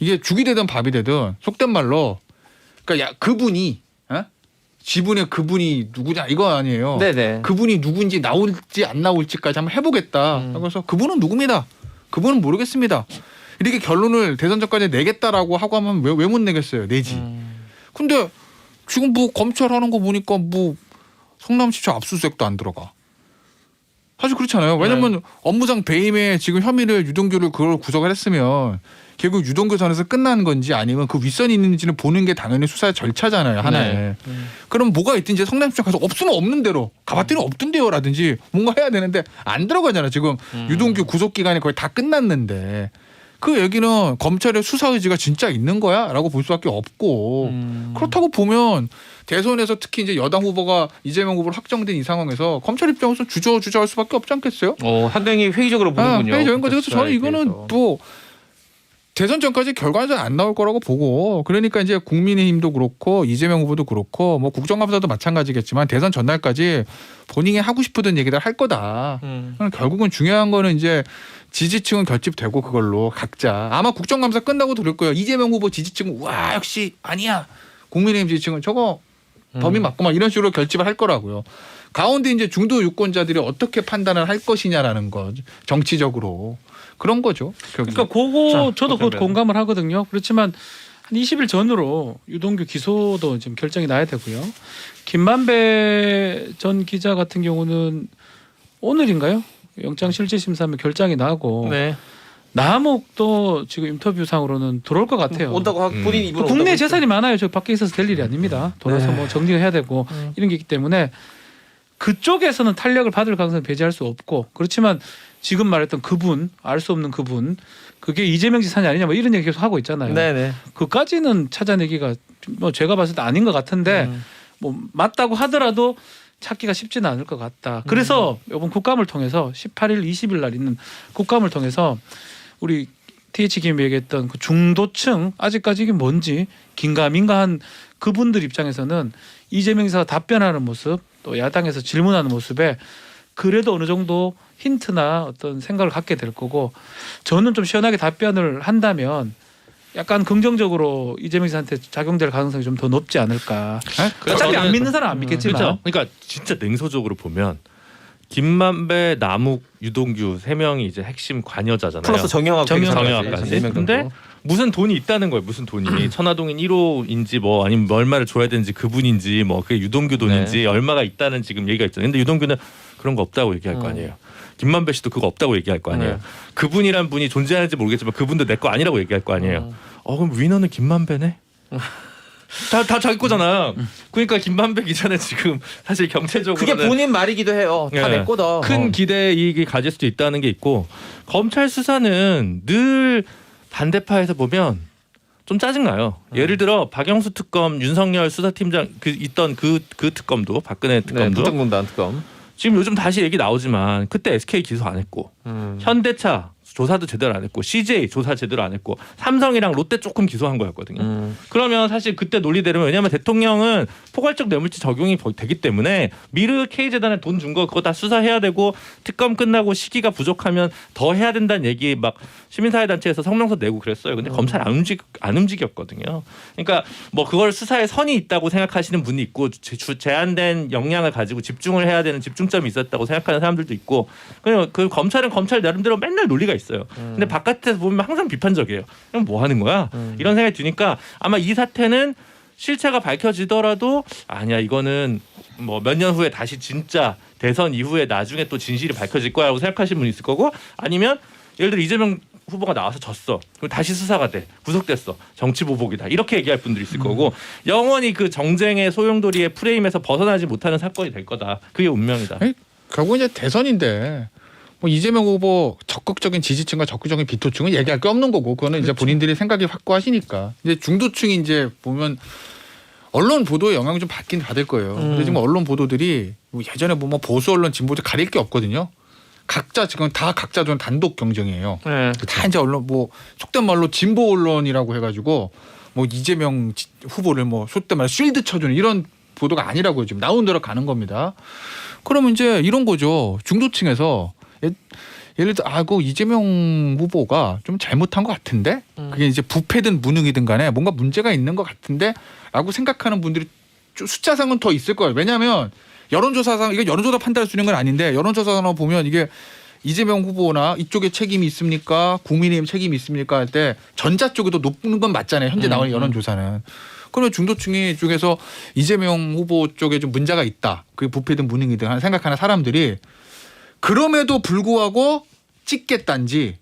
이게 죽이 되든 밥이 되든 속된 말로 그러니까 야 그분이 지분의 그분이 누구냐 이거 아니에요. 네네. 그분이 누군지 나올지 안 나올지까지 한번 해보겠다. 그래서 그분은 누굽니다. 그분은 모르겠습니다. 이렇게 결론을 대선 전까지 내겠다라고 하고 하면 왜 못 내겠어요. 내지. 근데 지금 뭐 검찰 하는 거 보니까 뭐 성남시청 압수수색도 안 들어가. 사실 그렇잖아요. 왜냐면 업무상 배임에 지금 혐의를 유동규를 그걸 구속을 했으면 결국 유동규 선에서 끝난 건지 아니면 그 윗선이 있는지는 보는 게 당연히 수사의 절차잖아요. 하나에. 그럼 뭐가 있든지 성남시청 가서 없으면 없는 대로 가봤더니 없던데요라든지 뭔가 해야 되는데 안 들어가잖아. 지금 유동규 구속 기간이 거의 다 끝났는데 그 얘기는 검찰의 수사 의지가 진짜 있는 거야라고 볼 수밖에 없고 그렇다고 보면 대선에서 특히 이제 여당 후보가 이재명 후보로 확정된 이 상황에서 검찰 입장에서 주저할 수밖에 없지 않겠어요? 상당히 회의적으로 보는군요. 회의적인 거죠. 그래서 저는 이거는 뭐 대선 전까지 결과는 안 나올 거라고 보고 그러니까 이제 국민의힘도 그렇고 이재명 후보도 그렇고 뭐 국정감사도 마찬가지겠지만 대선 전날까지 본인이 하고 싶었던 얘기들 할 거다. 결국은 중요한 거는 이제 지지층은 결집되고 그걸로 각자 아마 국정감사 끝나고 들을 거예요. 이재명 후보 지지층은 와 역시 아니야. 국민의힘 지지층은 저거 범인 맞고 막 이런 식으로 결집을 할 거라고요. 가운데 이제 중도 유권자들이 어떻게 판단을 할 것이냐라는 거 정치적으로 그런 거죠. 그러니까 그거 저도 그것 공감을 하거든요. 그렇지만 한 20일 전으로 유동규 기소도 지금 결정이 나야 되고요. 김만배 전 기자 같은 경우는 오늘인가요? 영장 실질 심사하면 결정이 나고 네. 남욱도 지금 인터뷰상으로는 들어올 것 같아요. 온다고 본인 입으로 국내 온다고 재산이 많아요. 저 밖에 있어서 될 일이 아닙니다. 돌아서 뭐 정리해야 되고 이런 게 있기 때문에 그쪽에서는 탄력을 받을 가능성을 배제할 수 없고 그렇지만 지금 말했던 그분 알 수 없는 그분 그게 이재명 지사냐 아니냐 뭐 이런 얘기 계속 하고 있잖아요. 네네. 그까지는 찾아내기가 뭐 제가 봤을 때 아닌 것 같은데 뭐 맞다고 하더라도 찾기가 쉽지는 않을 것 같다. 그래서 이번 국감을 통해서 18일, 20일 날 있는 국감을 통해서 우리 TH김이 얘기했던 그 중도층 아직까지 이게 뭔지 긴가민가한 그분들 입장에서는 이재명 지사가 답변하는 모습 또 야당에서 질문하는 모습에 그래도 어느 정도 힌트나 어떤 생각을 갖게 될 거고 저는 좀 시원하게 답변을 한다면 약간 긍정적으로 이재명 지사한테 작용될 가능성이 좀 더 높지 않을까. 어차피 안 믿는 사람 안 믿겠지만. 그렇죠. 그러니까 진짜 냉소적으로 보면 김만배, 남욱, 유동규 세 명이 이제 핵심 관여자잖아요. 플러스 정영학까지. 근데 무슨 돈이 있다는 거예요. 무슨 돈이 천화동인 1호인지 뭐 아니면 얼마를 줘야 되는지 그분인지 뭐 그게 유동규 돈인지 얼마가 있다는 지금 얘기가 있잖아요. 근데 유동규는 그런 거 없다고 얘기할 거 아니에요. 김만배 씨도 그거 없다고 얘기할 거 아니에요. 그분이란 분이 존재하는지 모르겠지만 그분도 내 거 아니라고 얘기할 거 아니에요. 그럼 위너는 김만배네? 다 자기 거잖아. 그러니까 김만배 기자는 지금 사실 경제적으로 그게 본인 말이기도 해요. 다 내 거다. 큰 기대 이익이 가질 수도 있다는 게 있고 검찰 수사는 늘 반대파에서 보면 좀 짜증나요. 예를 들어 박영수 특검, 윤석열 수사팀장 있던 그 특검도 박근혜 특검도 부정문단 특검. 지금 요즘 다시 얘기 나오지만 그때 SK 기소 안 했고 현대차 조사도 제대로 안 했고 CJ 조사 제대로 안 했고 삼성이랑 롯데 조금 기소한 거였거든요. 그러면 사실 그때 논리대로면 왜냐하면 대통령은 포괄적 뇌물죄 적용이 되기 때문에 미르 K재단에 돈 준 거 그거 다 수사해야 되고 특검 끝나고 시기가 부족하면 더 해야 된다는 얘기 막 시민사회단체에서 성명서 내고 그랬어요. 근데 검찰 안 움직였거든요. 그러니까 뭐 그걸 수사에 선이 있다고 생각하시는 분이 있고 제한된 역량을 가지고 집중을 해야 되는 집중점이 있었다고 생각하는 사람들도 있고 그 검찰은 검찰 나름대로 맨날 논리가 있어요. 근데 바깥에서 보면 항상 비판적이에요. 그럼 뭐 하는 거야? 이런 생각이 드니까 아마 이 사태는 실체가 밝혀지더라도 아니야 이거는 뭐 몇 년 후에 다시 진짜 대선 이후에 나중에 또 진실이 밝혀질 거라고 생각하시는 분이 있을 거고 아니면 예를 들어 이재명 후보가 나와서 졌어. 그럼 다시 수사가 돼. 구속됐어. 정치 보복이다. 이렇게 얘기할 분들이 있을 거고 영원히 그 정쟁의 소용돌이의 프레임에서 벗어나지 못하는 사건이 될 거다. 그게 운명이다. 결국 이제 대선인데 뭐 이재명 후보 적극적인 지지층과 적극적인 비토층은 얘기할 게 없는 거고 그거는 이제 본인들이 생각이 확고하시니까 이제 중도층이 이제 보면 언론 보도에 영향을 좀 받을 거예요. 근데 지금 언론 보도들이 뭐 예전에 보면 보수 언론 진보들 가릴 게 없거든요. 각자 지금 다 각자 좀 단독 경쟁이에요. 다 이제 언론 뭐 속된 말로 진보 언론이라고 해가지고 뭐 이재명 후보를 뭐 속된 말로 쉴드 쳐주는 이런 보도가 아니라고 지금 나온 대로 가는 겁니다. 그러면 이제 이런 거죠. 중도층에서 예를 들어 그 이재명 후보가 좀 잘못한 것 같은데 그게 이제 부패든 무능이든 간에 뭔가 문제가 있는 것 같은데라고 생각하는 분들이 숫자상은 더 있을 거예요. 왜냐하면 여론조사상 이거 여론조사 판단할 수 있는 건 아닌데 여론조사상 보면 이게 이재명 후보나 이쪽에 책임이 있습니까? 국민의힘 책임이 있습니까? 할 때 전자 쪽에도 높은 건 맞잖아요. 현재 나오는 여론조사는. 그러면 중도층이 쪽에서 이재명 후보 쪽에 좀 문제가 있다. 그게 부패든 무능이든 생각하는 사람들이 그럼에도 불구하고 찍겠다는지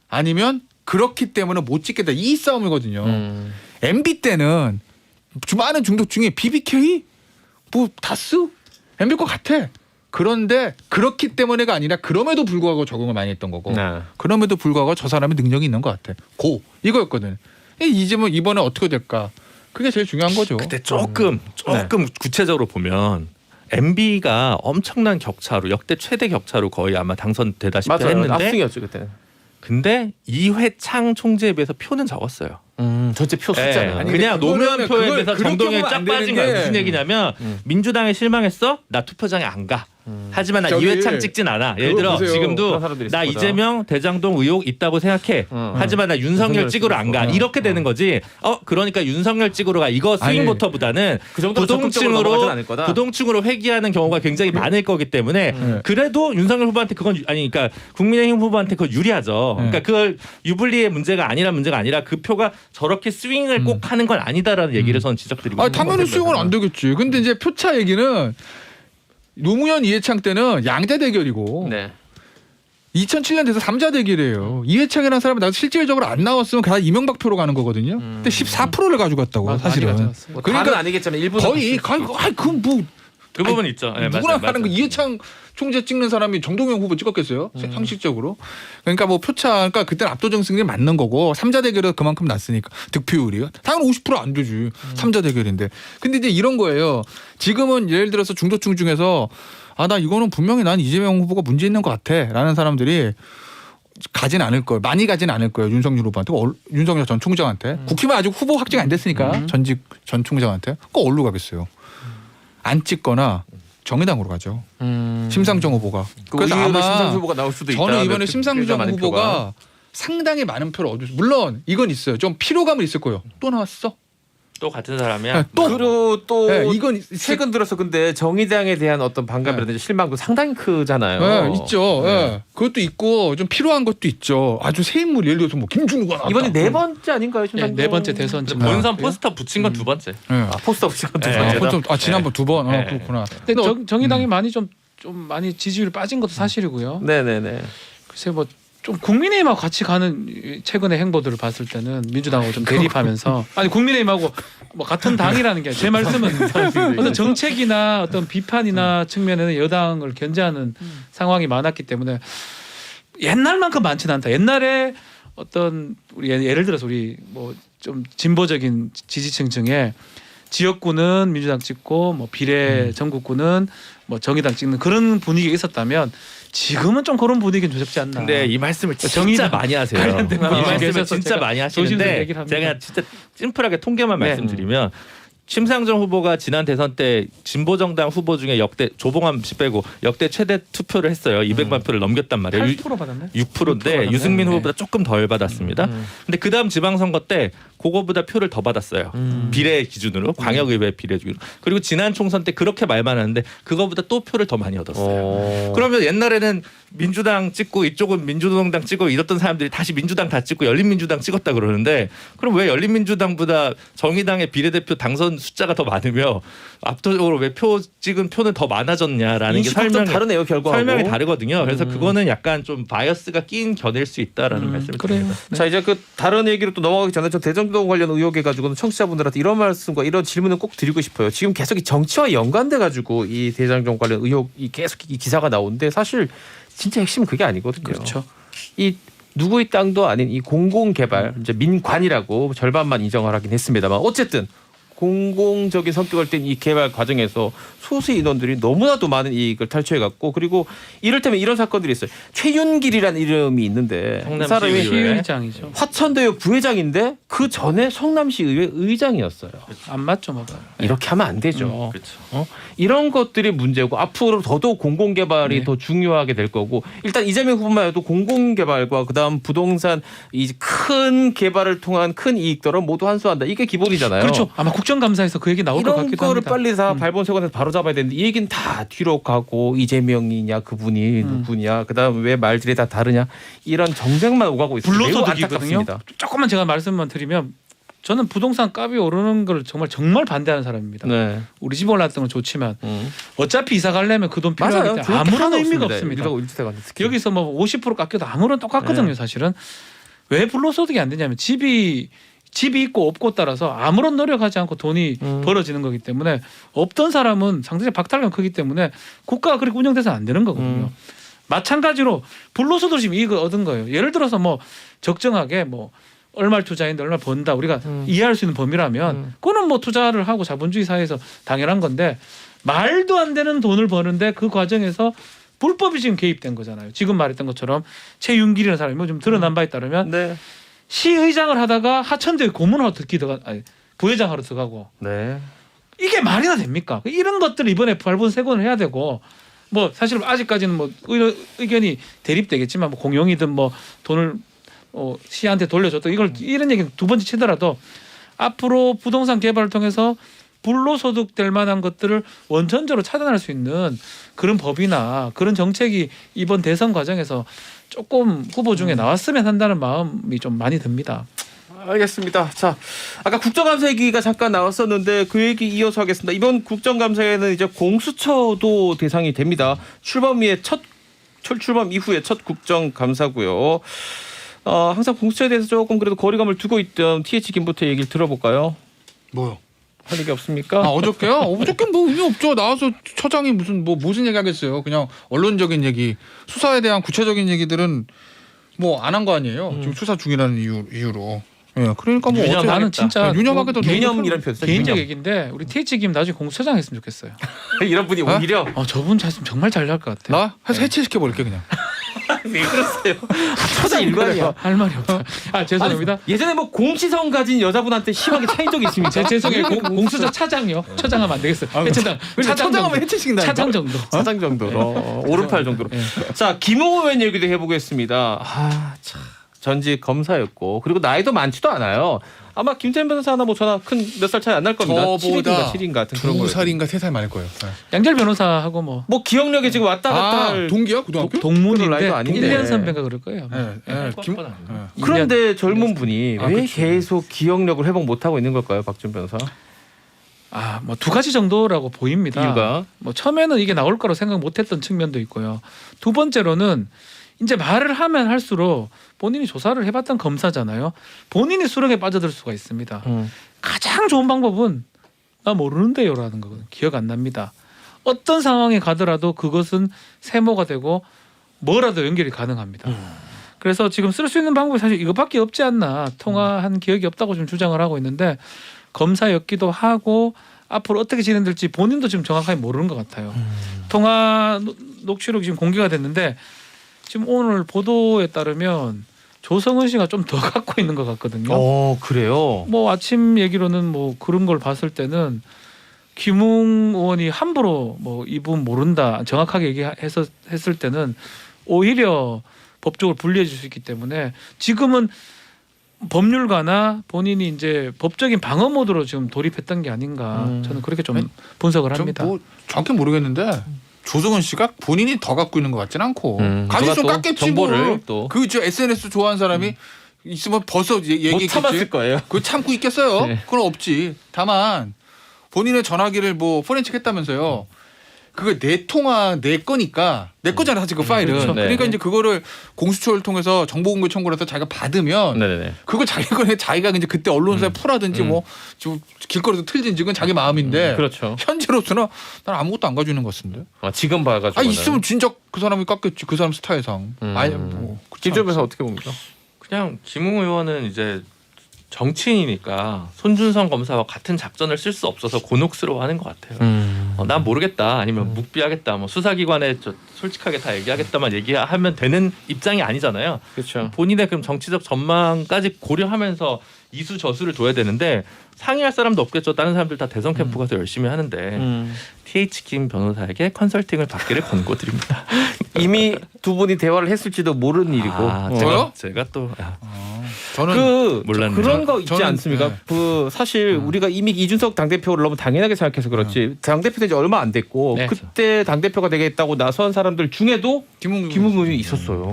아니면 그렇기 때문에 못 찍겠다. 이 싸움이거든요. MB 때는 많은 중도층이 BBK 뭐 다스 MB 것 같아. 그런데 그렇기 때문에가 아니라 그럼에도 불구하고 적응을 많이 했던 거고 그럼에도 불구하고 저 사람의 능력이 있는 것 같아. 이거였거든. 이재명 이번에 어떻게 될까? 그게 제일 중요한 거죠. 근데 조금 구체적으로 보면 MB가 엄청난 격차로 역대 최대 격차로 거의 아마 당선되다시피 했는데 압승이었죠 그때는. 근데 이회창 총재에 비해서 표는 적었어요. 전체 표 숫자는. 아니, 그냥 노무현 표에 비해서 정동영이 쫙 빠진 거야. 무슨 게 얘기냐면 민주당에 실망했어? 나 투표장에 안 가. 하지만 나 이회창 찍진 않아. 예를 들어 보세요. 지금도 나 이재명 대장동 의혹 있다고 생각해. 하지만 나 윤석열 찍으러 안 가. 이렇게 되는 거지. 그러니까 윤석열 찍으러 가. 이거 스윙보터보다는 그 정도로 적극적으로 넘어가진 않을 거다. 부동층으로 회귀하는 경우가 굉장히 많을 거기 때문에 그래도 윤석열 후보한테 그러니까 국민의힘 후보한테 그거 유리하죠. 그러니까 그 유불리의 문제가 아니라 그 표가 저렇게 스윙을 꼭 하는 건 아니다라는 얘기를 저는 지적드리고 싶은 당연히 거예요. 수용은 안 되겠지. 근데 이제 표차 얘기는 노무현 이해창 때는 양자 대결이고 2007년 돼서 3자 대결이에요. 이해창이라는 사람은 나도 실질적으로 안 나왔으면 그냥 이명박 표로 가는 거거든요. 근데 14%를 가지고 갔다고 사실은. 그러니까 아니겠지만 일부 거의 그 뭐 그 부분 있죠. 네, 누구나 맞아요, 하는 거 맞아요. 이해창 총재 찍는 사람이 정동영 후보 찍었겠어요? 상식적으로. 그러니까 뭐 표차, 그러니까 그때는 압도적 승리 맞는 거고 3자 대결은 그만큼 났으니까 득표율이 당연히 50%안 되지. 3자 대결인데. 근데 이제 이런 거예요. 지금은 예를 들어서 중도층 중에서 나 이거는 분명히 난 이재명 후보가 문제 있는 것 같아라는 사람들이 가진 않을 거예요. 많이 가진 않을 거예요. 윤석열 후보한테, 윤석열 전 총장한테. 국힘은 아직 후보 확정이 안 됐으니까 전직 전 총장한테. 꼭 어디로 가겠어요. 안 찍거나 정의당으로 가죠. 심상정 후보가. 그래서 아마 심상정 후보가 나올 수도 있다. 저는 이번에 심상정 후보가 상당히 많은 표를 얻을 수. 물론 이건 있어요. 좀 피로감은 있을 거예요. 또 나왔어? 또 같은 사람이야. 그리고 또 네, 이건 최근 들어서 근데 정의당에 대한 어떤 반감이라든지 실망도 상당히 크잖아요. 네, 있죠. 네. 그것도 있고 좀 필요한 것도 있죠. 아주 새 인물 예를 들어서 뭐 김준우가 나왔다. 이번에 네 번째 아닌가요? 예, 네 번째 대선 근데 지금. 본선 포스터 붙인 건 두 번째. 네. 포스터 없이 두 네. 번째다. 지난번 두 번. 네. 그렇구나. 근데 정의당이 많이 좀 많이 지지율 빠진 것도 사실이고요. 네네네. 글쎄 뭐 좀 국민의힘하고 같이 가는 최근의 행보들을 봤을 때는 민주당하고 좀 대립하면서 아니 국민의힘하고 뭐 같은 당이라는 게 제 말씀은 어떤 정책이나 어떤 비판이나 측면에는 여당을 견제하는 상황이 많았기 때문에 옛날만큼 많지는 않다. 옛날에 어떤 우리 예를 들어서 우리 뭐 좀 진보적인 지지층 중에 지역구는 민주당 찍고 뭐 비례 전국구는 뭐 정의당 찍는 그런 분위기가 있었다면 지금은 좀 그런 분위기는 조잡지 않나. 근데 이 말씀을 진짜 정의당 많이 하세요. 이 관련된 분이 말씀을 계셔서 진짜 제가 많이 조심스럽게 하시는데 얘기를 합니다. 제가 진짜 심플하게 통계만 네. 말씀드리면 심상정 후보가 지난 대선 때 진보정당 후보 중에 역대 조봉암 씨 빼고 역대 최대 투표를 했어요. 200만 표를 넘겼단 말이에요. 8% 받았네. 6%인데 받았네. 유승민 네. 후보보다 조금 덜 받았습니다. 근데 그 다음 지방선거 때 그거보다 표를 더 받았어요. 비례 기준으로 광역의회 비례 기준으로. 그리고 지난 총선 때 그렇게 말만 하는데 그거보다 또 표를 더 많이 얻었어요. 그러면 옛날에는 민주당 찍고 이쪽은 민주노동당 찍고 이랬던 사람들이 다시 민주당 다 찍고 열린민주당 찍었다 그러는데 그럼 왜 열린민주당보다 정의당의 비례대표 당선 숫자가 더 많으며 압도적으로 왜 표 찍은 표는 더 많아졌냐라는 게 인식도 다르네요 결과하고. 설명이 다르거든요. 그래서 그거는 약간 좀 바이어스가 낀 견해일 수 있다라는 말씀을 그래요. 드립니다. 자 이제 그 다른 얘기로 또 넘어가기 전에 저 대정동 관련 의혹에 가지고는 청취자분들한테 이런 말씀과 이런 질문을 꼭 드리고 싶어요. 지금 계속 이 정치와 연관돼 가지고 이 대장동 관련 의혹이 계속 이 기사가 나오는데 사실 진짜 핵심은 그게 아니거든요. 그렇죠. 이 누구의 땅도 아닌 이 공공개발 이제 민관이라고 절반만 인정을 하긴 했습니다만 어쨌든 공공적인 성격을 뗀 이 개발 과정에서 소수 인원들이 너무나도 많은 이익을 탈취해갔고 그리고 이를테면 이런 사건들이 있어요. 최윤길이라는 이름이 있는데 이 성남시 사람이 의회. 시의장이죠. 화천대유 부회장인데 그 전에 성남시 의회 의장이었어요. 안 맞죠, 뭐. 이렇게 하면 안 되죠. 그렇죠. 이런 것들이 문제고 앞으로 더더욱 공공개발이 네. 더 중요하게 될 거고 일단 이재명 후보만 해도 공공개발과 그다음 부동산 이 큰 개발을 통한 큰 이익들을 모두 환수한다. 이게 기본이잖아요. 그렇죠. 아마 국정감사에서 그 얘기 나올 것 이런 같기도 거를 합니다. 빨리 다 발본색원에서 바로 잡아야 되는데 이 얘기는 다 뒤로 가고 이재명이냐 그분이 누구냐 그다음 왜 말들이 다 다르냐 이런 정쟁만 오가고 있어요. 매우 불로소득이거든요. 안타깝습니다. 조금만 제가 말씀만 드리면 저는 부동산 값이 오르는 걸 정말 반대하는 사람입니다. 네. 우리 집 올랐던 건 좋지만 어차피 이사 가려면 그 돈 맞아요. 필요하기 때문에 아무런 의미가 없습니다. 특히. 여기서 뭐 50% 깎여도 아무런 똑같거든요. 네. 사실은 왜 불로소득이 안 되냐면 집이 있고 없고 따라서 아무런 노력하지 않고 돈이 벌어지는 거기 때문에 없던 사람은 상대적 박탈감 크기 때문에 국가가 그렇게 운영돼서 안 되는 거거든요. 마찬가지로 불로소득 지금 이익을 얻은 거예요. 예를 들어서 뭐 적정하게 뭐 얼마를 투자했는데 얼마 번다 우리가 이해할 수 있는 범위라면 그거는 뭐 투자를 하고 자본주의 사회에서 당연한 건데 말도 안 되는 돈을 버는데 그 과정에서 불법이 지금 개입된 거잖아요. 지금 말했던 것처럼 최윤길이라는 사람이 뭐 좀 드러난 바에 따르면 네. 시의장을 하다가 하천대 고문하러 부회장하러 들어가고 네. 이게 말이나 됩니까? 이런 것들을 이번에 발본색원을 해야 되고 뭐 사실 아직까지는 뭐 의견이 대립되겠지만 뭐 공용이든 뭐 돈을 시한테 돌려줬던 이런 얘기는 두 번째 치더라도 앞으로 부동산 개발을 통해서 불로소득 될 만한 것들을 원천적으로 차단할 수 있는 그런 법이나 그런 정책이 이번 대선 과정에서 조금 후보 중에 나왔으면 한다는 마음이 좀 많이 듭니다. 알겠습니다. 자, 아까 국정감사 얘기가 잠깐 나왔었는데 그 얘기 이어서 하겠습니다. 이번 국정감사에는 이제 공수처도 대상이 됩니다. 출범 이후에 첫 국정감사고요. 항상 공수처에 대해서 조금 그래도 거리감을 두고 있던 TH 김부태 얘기를 들어볼까요? 뭐요? 할 얘기 없습니까? 아, 어저께요? 어저께 뭐 의미 없죠. 나와서 처장이 무슨 얘기 하겠어요. 그냥 언론적인 얘기, 수사에 대한 구체적인 얘기들은 뭐 안 한 거 아니에요. 지금 수사 중이라는 이유로. 예, 그러니까 뭐 유념하겠다. 나는 진짜 유념하게도 개념이란 표현. 개인적 얘기인데 우리 TH 김 나중에 공수처장 했으면 좋겠어요. 이런 분이 어? 오히려 저분 정말 잘 날 것 같아요. 나 해서 해체시켜 버릴게 그냥. 왜 그러세요? 처장 일관이야. 할 말이 없다. 아 죄송합니다. 예전에 뭐 공시성 가진 여자분한테 심하게 차인 적이 있습니까? 죄송해요. 공수처 차장이요. 처장하면 안 되겠어요. 해체장. 차장하면 해체시킨다. 차장 정도. 차장 정도로 오른팔 정도로. 자 김웅 의원 얘기도 해보겠습니다. 참 전직 검사였고 그리고 나이도 많지도 않아요. 아마 김태현 변호사 하나 뭐 저나 큰 몇 살 차이 안 날 겁니다. 저보다 7인가 7인 같은 그런 거. 2살인가 3살 많을 거예요. 네. 양절 변호사하고 뭐 뭐 기억력에 지금 왔다 갔다 할. 동기야 고등학교? 그런 동문인데 나이도 아닌데. 1년 선배가 그럴 거예요. 네, 네. 그런데 젊은 분이 아, 왜 그치. 계속 기억력을 회복 못 하고 있는 걸까요, 박준 변호사? 뭐 두 가지 정도라고 보입니다. 이유가 뭐 처음에는 이게 나올 거라고 생각 못했던 측면도 있고요. 두 번째로는 이제 말을 하면 할수록 본인이 조사를 해봤던 검사잖아요. 본인이 수렁에 빠져들 수가 있습니다. 가장 좋은 방법은 나 모르는데요라는 거거든요. 기억 안 납니다. 어떤 상황에 가더라도 그것은 세모가 되고 뭐라도 연결이 가능합니다. 그래서 지금 쓸 수 있는 방법이 사실 이것밖에 없지 않나. 통화한 기억이 없다고 좀 주장을 하고 있는데 검사였기도 하고 앞으로 어떻게 진행될지 본인도 지금 정확하게 모르는 것 같아요. 통화 녹취록이 지금 공개가 됐는데 지금 오늘 보도에 따르면 조성은 씨가 좀 더 갖고 있는 것 같거든요. 그래요. 뭐 아침 얘기로는 뭐 그런 걸 봤을 때는 김웅 의원이 함부로 뭐 이분 모른다 정확하게 얘기해서 했을 때는 오히려 법적으로 불리해질 수 있기 때문에 지금은 법률가나 본인이 이제 법적인 방어 모드로 지금 돌입했던 게 아닌가 저는 그렇게 좀 분석을 합니다. 뭐 정확히 모르겠는데 조성은 씨가 본인이 더 갖고 있는 것 같지는 않고 가질 수 누가 또 깎겠지 정보를 또. 그저 SNS 좋아하는 사람이 있으면 벌써 못 얘기했겠지. 참았을 거예요. 그 참고 있겠어요? 네. 그건 없지. 다만 본인의 전화기를 뭐 포렌식 했다면서요. 그거 내 통화 내 거니까 내 거잖아 사실 그 파일은. 그렇죠. 네. 그러니까 이제 그거를 공수처를 통해서 정보공개 청구를 해서 자기가 받으면 네네. 그걸 자기 거에 자기가 이제 그때 언론사에 풀하든지 뭐 좀 길거리에서 틀든지 그건 자기 마음인데 그렇죠. 현재로서는 난 아무것도 안 가지고 있는 것 같은데. 지금 봐가지고. 있으면 진짜 그 사람이 깎겠지. 그 사람 스타일상. 아니 뭐 김준 변호사 어떻게 봅니까? 그냥 김웅 의원은 이제 정치인이니까 손준성 검사와 같은 작전을 쓸 수 없어서 곤혹스러워하는 것 같아요. 난 모르겠다 아니면 묵비하겠다 뭐 수사기관에 솔직하게 다 얘기하겠다만 얘기하면 되는 입장이 아니잖아요. 그렇죠. 본인의 그럼 정치적 전망까지 고려하면서 이수 저수를 둬야 되는데 상의할 사람도 없겠죠. 다른 사람들 다 대선 캠프 가서 열심히 하는데 TH 김 변호사에게 컨설팅을 받기를 권고드립니다. 이미 두 분이 대화를 했을지도 모르는 일이고. 저요? 제가 또 저는 몰랐네요. 그런 거 있지 저는- 않습니까? 네. 그 사실 우리가 이미 이준석 당대표를 너무 당연하게 생각해서 그렇지 당대표 된 지 얼마 안 됐고 네. 그때 당대표가 되겠다고 나선 사람들 중에도 김웅 김웅 의원이 있었어요.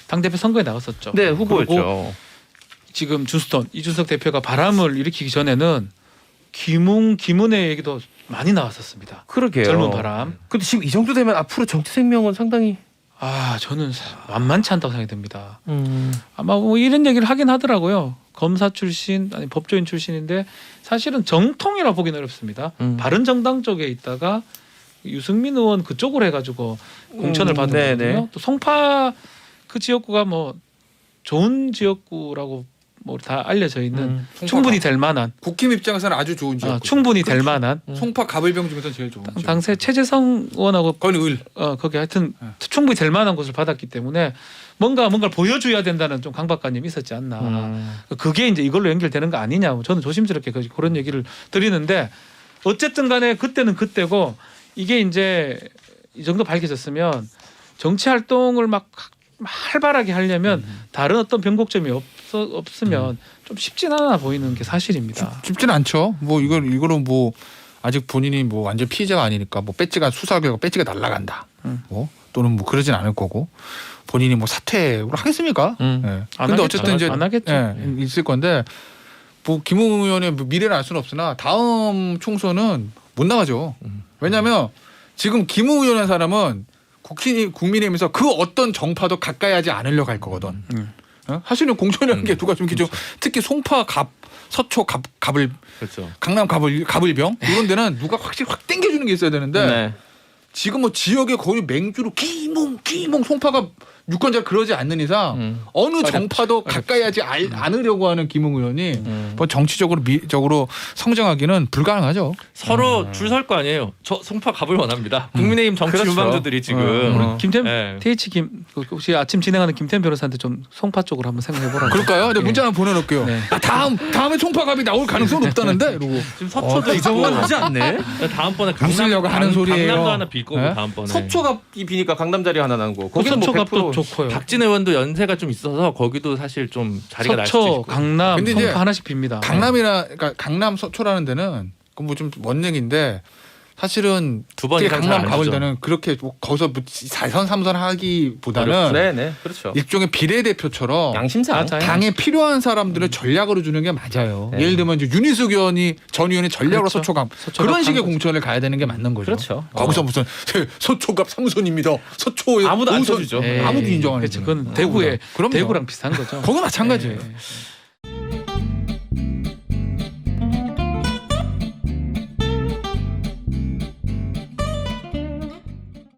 당대표 선거에 나갔었죠. 네, 후보였죠. 그리고 지금 주스톤 이준석 대표가 바람을 일으키기 전에는 김은혜 얘기도 많이 나왔었습니다. 그러게요. 젊은 바람. 근데 지금 이 정도 되면 앞으로 정치 생명은 상당히 저는 만만치 않다고 생각이 듭니다. 아마 뭐 이런 얘기를 하긴 하더라고요. 검사 출신 아니 법조인 출신인데 사실은 정통이라 보기는 어렵습니다. 바른정당 쪽에 있다가 유승민 의원 그쪽으로 해가지고 공천을 받은 네네. 거거든요. 또 송파 그 지역구가 뭐 좋은 지역구라고 뭐 다 알려져 있는 충분히 될 만한 국힘 입장에서는 아주 좋은 지역. 충분히 될 만한 송파 가불병 중에서 제일 좋은 지역. 당시 최재성 의원하고 거긴 을. 거기 하여튼 충분히 될 만한 곳을 받았기 때문에 뭔가를 보여줘야 된다는 좀 강박관념이 있었지 않나. 그게 이제 이걸로 연결되는 거 아니냐. 저는 조심스럽게 그런 얘기를 드리는데 어쨌든 간에 그때는 그때고 이게 이제 이 정도 밝혀졌으면 정치 활동을 막 활발하게 하려면 다른 어떤 변곡점이 없으면 좀 쉽진 않아 보이는 게 사실입니다. 쉽지는 않죠. 뭐 이거는 뭐 아직 본인이 뭐 완전 피해자가 아니니까 뭐 배지가 수사 결과 배지가 날아간다. 뭐 또는 뭐 그러진 않을 거고 본인이 뭐 사퇴를 하겠습니까? 예. 안 근데 하겠죠. 어쨌든 이제 안 하겠죠. 있을 건데 뭐 김웅 의원의 미래를 알 수는 없으나 다음 총선은 못 나가죠. 왜냐하면 지금 김웅 의원이라는 사람은 국민의힘에서 그 어떤 정파도 가까이 하지 않으려고 할 거거든. 사실은 공천이라는 게 누가 좀 특히 송파 서초 갑을 그렇죠. 강남 갑을병 이런 데는 누가 확실히 확 땡겨주는 게 있어야 되는데 네. 지금 뭐 지역에 거의 맹주로 기몽 송파가 유권자 그러지 않는 이상 어느 정파도 가까이 하지 않으려고 하는 김웅 의원이 뭐 정치적으로 미적으로 성장하기는 불가능하죠. 서로 줄 설 거 아니에요. 저 송파 갑을 원합니다. 국민의힘 정치 그렇죠. 유망주들이 지금 김태현 네. TH 혹시 아침 진행하는 김태현 변호사한테 좀 송파 쪽으로 한번 생각해 보라고. 그럴까요? 내가 문자 하나 보내놓을게요. 네. 아, 다음에 송파갑이 나올 가능성은 없다는데 이러고 지금 서초도 있고 정말 하지 않네. 다음번에 웃으려고 하는 소리예요. 강남도 하나 빌 거고 네? 다음번에 서초갑이 비니까 강남 자리 하나 난 거. 거기는 뭐 서초갑도 100% 좋고요. 박진 의원도 연세가 좀 있어서 거기도 사실 좀 자리가 날 수도 서초, 있고. 강남, 근데 이제 송파 하나씩 빕니다. 그러니까 강남 서초라는 데는 뭐 좀 원내기인데 사실은 두 번 특히 이상 강남 잘안 가볼 하죠. 때는 그렇게 뭐 거기서 4선 3선 하기보다는 네네 그렇죠. 일종의 비례대표처럼 양심상 맞아요. 당에 필요한 사람들을 전략으로 주는 게 맞아요. 네. 예를 들면 이제 윤희숙 전 의원이 전략으로 그렇죠. 서초갑 서초갑 그런 식의 한 거죠. 공천을 가야 되는 게 맞는 거죠. 그렇죠. 거기서 무슨 서초갑 3선입니다. 서초 아무도 안 오선. 쳐주죠. 예. 아무도 인정 안 그렇죠. 해주는. 그건 대구의 그럼요. 대구랑 비슷한 거죠. 거기 마찬가지예요. 예.